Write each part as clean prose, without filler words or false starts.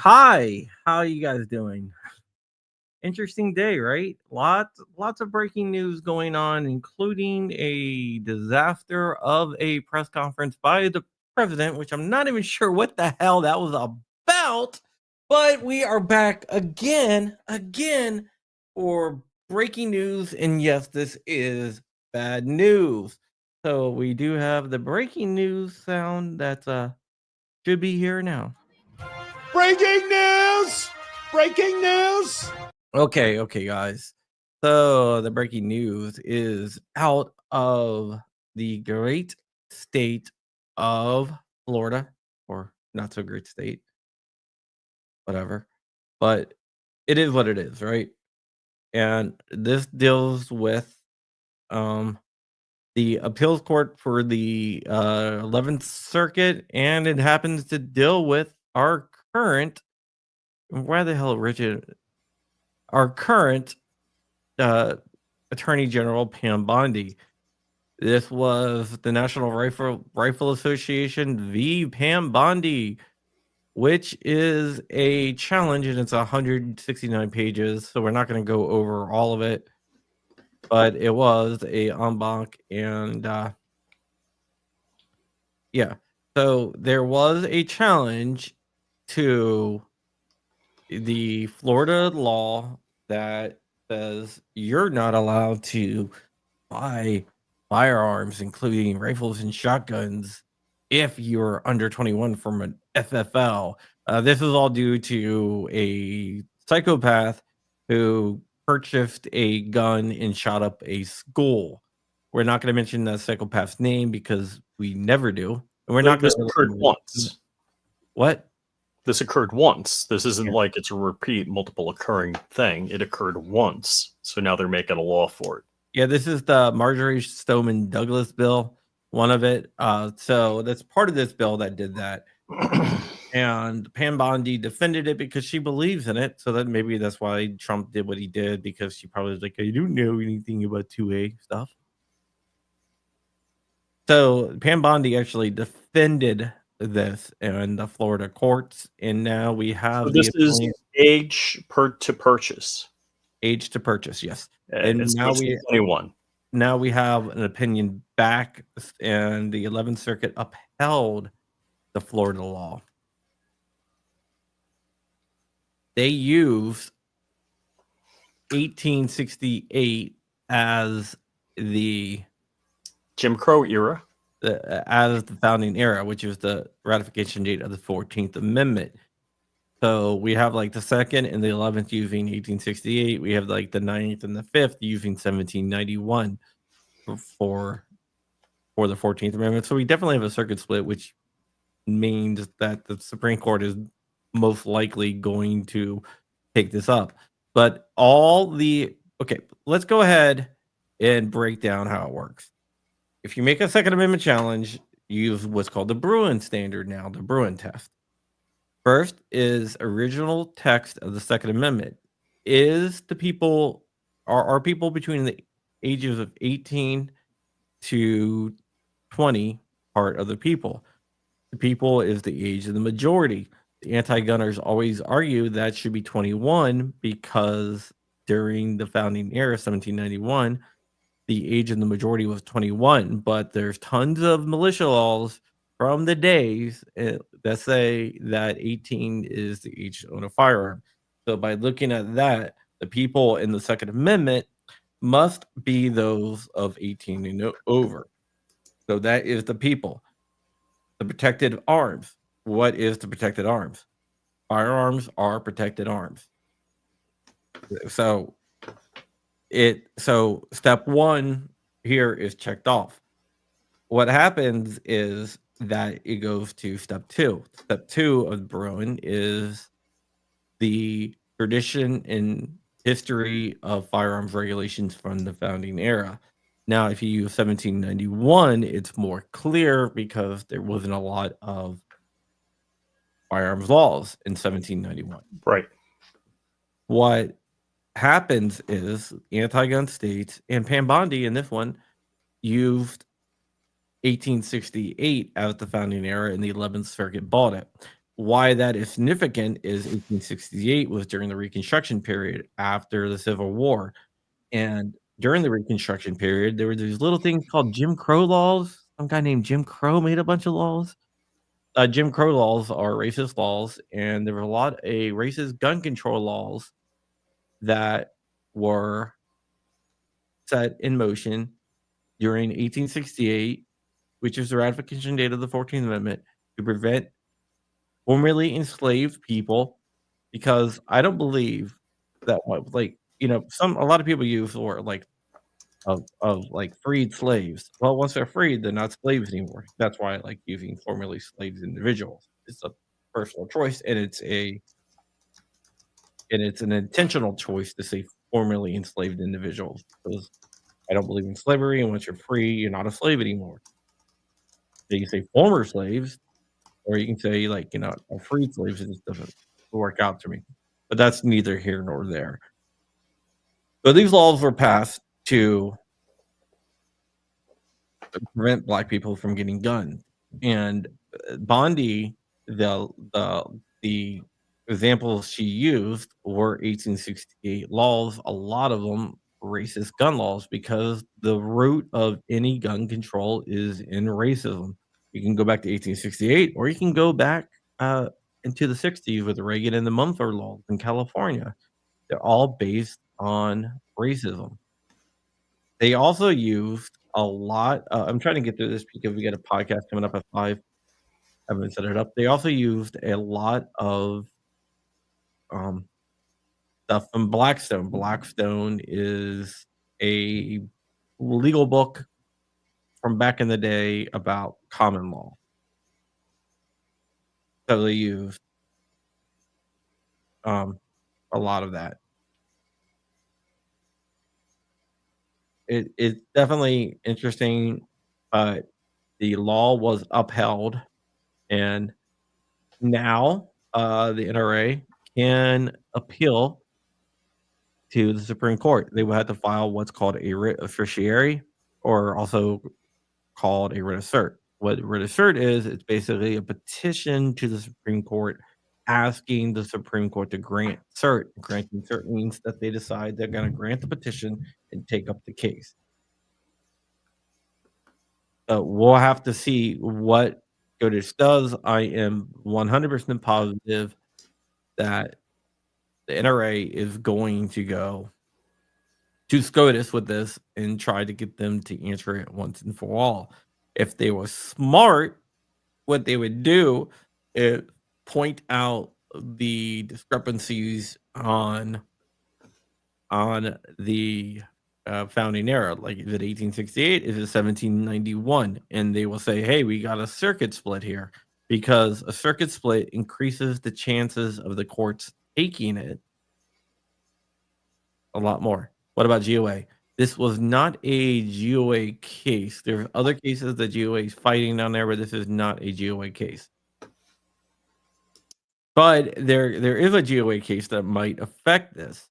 Hi, how are you guys doing? Interesting day, right? Lots of breaking news going on, including a disaster of a press conference by the president, which I'm not even sure what the hell that was about. But we are back again for breaking news, and yes, this is bad news. So we do have the breaking news sound that should be here now. Breaking news! Breaking news! Okay, guys. So the breaking news is out of the great state of Florida, or not so great state, whatever. But it is what it is, right? And this deals with um the appeals court for the 11th circuit, and it happens to deal with our current why the hell Richard our current uh Attorney General Pam Bondi. This was the National Rifle Association v. Pam Bondi, which is a challenge, and it's 169 pages, so we're not going to go over all of it. But it was a en banc, and yeah. So there was a challenge to the Florida law that says you're not allowed to buy firearms, including rifles and shotguns, if you're under 21 from an FFL. This is all due to a psychopath who purchased a gun and shot up a school. We're not going to mention that psychopath's name because we never do. And we're not going This occurred once. What? This occurred once. This isn't like it's a repeat, multiple occurring thing. It occurred once. So now they're making a law for it. Yeah, this is the Marjorie Stoneman Douglas bill, one of it. So that's part of this bill that did that. And Pam Bondi defended it because she believes in it. So that maybe that's why Trump did what he did, because she probably was like, I don't know anything about 2A stuff. So Pam Bondi actually defended this in the Florida courts, and now we have so this is age to purchase. Age to purchase, yes. And now we 21. Now we have an opinion back, and the 11th Circuit upheld the Florida law. They used 1868 as the Jim Crow era, as the founding era, which is the ratification date of the 14th Amendment. So we have like the 2nd and the 11th using 1868. We have like the 9th and the 5th using 1791 for the 14th Amendment. So we definitely have a circuit split, which means that the Supreme Court is most likely going to take this up. But let's go ahead and break down how it works. If you make a Second Amendment challenge, you use what's called the Bruin standard now, the Bruin test. First is original text of the Second Amendment. Are people between the ages of 18 to 20 part of the people? The people is the age of the majority. The anti-gunners always argue that should be 21 because during the founding era, 1791, the age of the majority was 21. But there's tons of militia laws from the days that say that 18 is the age to own a firearm. So by looking at that, the people in the Second Amendment must be those of 18 and over. So that is the people. The protected arms. What is the protected arms? Firearms are protected arms. So step one here is checked off. What happens is that it goes to step two. Step two of Bruin is the tradition and history of firearms regulations from the founding era. Now, if you use 1791, it's more clear because there wasn't a lot of firearms laws in 1791. Right. What happens is anti-gun states, and Pam Bondi in this one used 1868 as the founding era, and the 11th Circuit bought it. why that is significant is 1868 was during the Reconstruction period after the Civil War, and during the Reconstruction period, there were these little things called Jim Crow laws. Some guy named Jim Crow made a bunch of laws. Jim Crow laws are racist laws, and there were a lot of racist gun control laws that were set in motion during 1868, which is the ratification date of the 14th Amendment, to prevent formerly enslaved people, because I don't believe that what like, some a lot of people use the word, like, like, freed slaves. Well, once they're freed, they're not slaves anymore. That's why I like using formerly enslaved individuals. It's a personal choice, and it's an intentional choice to say formerly enslaved individuals, because I don't believe in slavery, and once you're free, you're not a slave anymore. So you say former slaves, or you can say, like, a freed slaves. It just doesn't work out to me. But that's neither here nor there. So these laws were passed to prevent black people from getting guns. And Bondi, the examples she used were 1868 laws. A lot of them racist gun laws, because the root of any gun control is in racism. You can go back to 1868, or you can go back into the 60s with Reagan and the Mumford laws in California. They're all based on racism. They also used a lot I'm trying to get through this because we got a podcast coming up at 5. I haven't set it up. They also used a lot of, um, stuff from Blackstone. Blackstone is a legal book from back in the day about common law. So they used, um, a lot of that. It's definitely interesting, but the law was upheld, and now, the NRA can appeal to the Supreme Court. They will have to file what's called a writ of certiorari, or also called a writ of cert. What writ of cert is, it's basically a petition to the Supreme Court asking the Supreme Court to grant cert. Granting cert means that they decide they're gonna grant the petition and take up the case. We'll have to see what SCOTUS does. I am 100% positive that the NRA is going to go to SCOTUS with this and try to get them to answer it once and for all. If they were smart, what they would do is point out the discrepancies on the founding era. Like, is it 1868? Is it 1791? And they will say, hey, we got a circuit split here, because a circuit split increases the chances of the courts taking it a lot more. What about GOA? This was not a GOA case. There are other cases that GOA is fighting down there, but this is not a GOA case. But there is a GOA case that might affect this.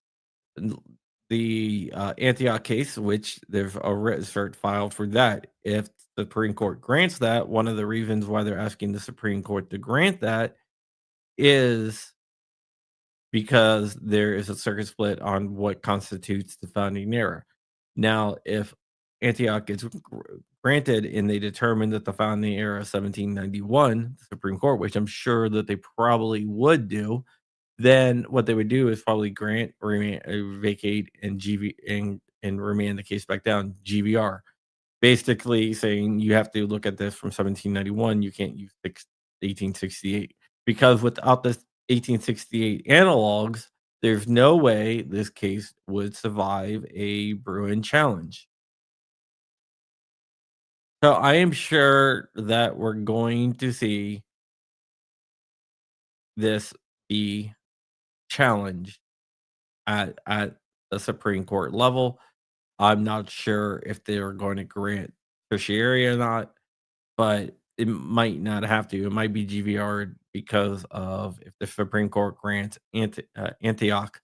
The Antioch case, which there's a writ cert filed for that. If the Supreme Court grants that, one of the reasons why they're asking the Supreme Court to grant that is because there is a circuit split on what constitutes the founding era. Now, if Antioch is granted and they determine that the founding era is 1791, the Supreme Court, which I'm sure that they probably would do, then what they would do is probably grant, vacate, and and remand the case back down, GVR. Basically saying you have to look at this from 1791, you can't use 1868, because without this 1868 analogs, there's no way this case would survive a Bruin challenge. So I am sure that we're going to see this be challenged at the Supreme Court level. I'm not sure if they are going to grant certiorari or not, but it might not have to. It might be GVR, because of if the Supreme Court grants Antioch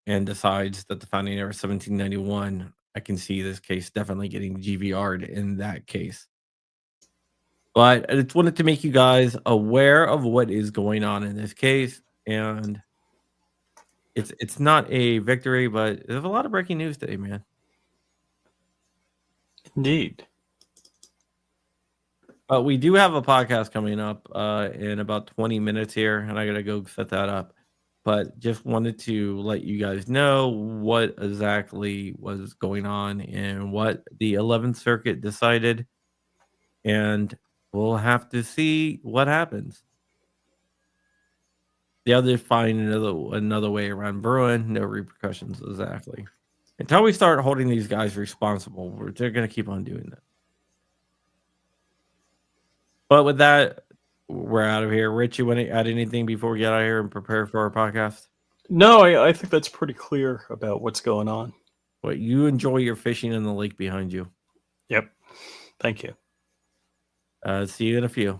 and decides that the founding era is 1791, I can see this case definitely getting GVR'd in that case. But I just wanted to make you guys aware of what is going on in this case, and it's not a victory, but there's a lot of breaking news today, man. Indeed. But we do have a podcast coming up in about 20 minutes here, and I gotta go set that up. But just wanted to let you guys know what exactly was going on and what the 11th Circuit decided, and we'll have to see what happens. The others find another way around Bruin, no repercussions exactly. Until we start holding these guys responsible, they're going to keep on doing that. But with that, we're out of here. Rich, you want to add anything before we get out of here and prepare for our podcast? No, I think that's pretty clear about what's going on. Well, you enjoy your fishing in the lake behind you. Yep. Thank you. See you in a few.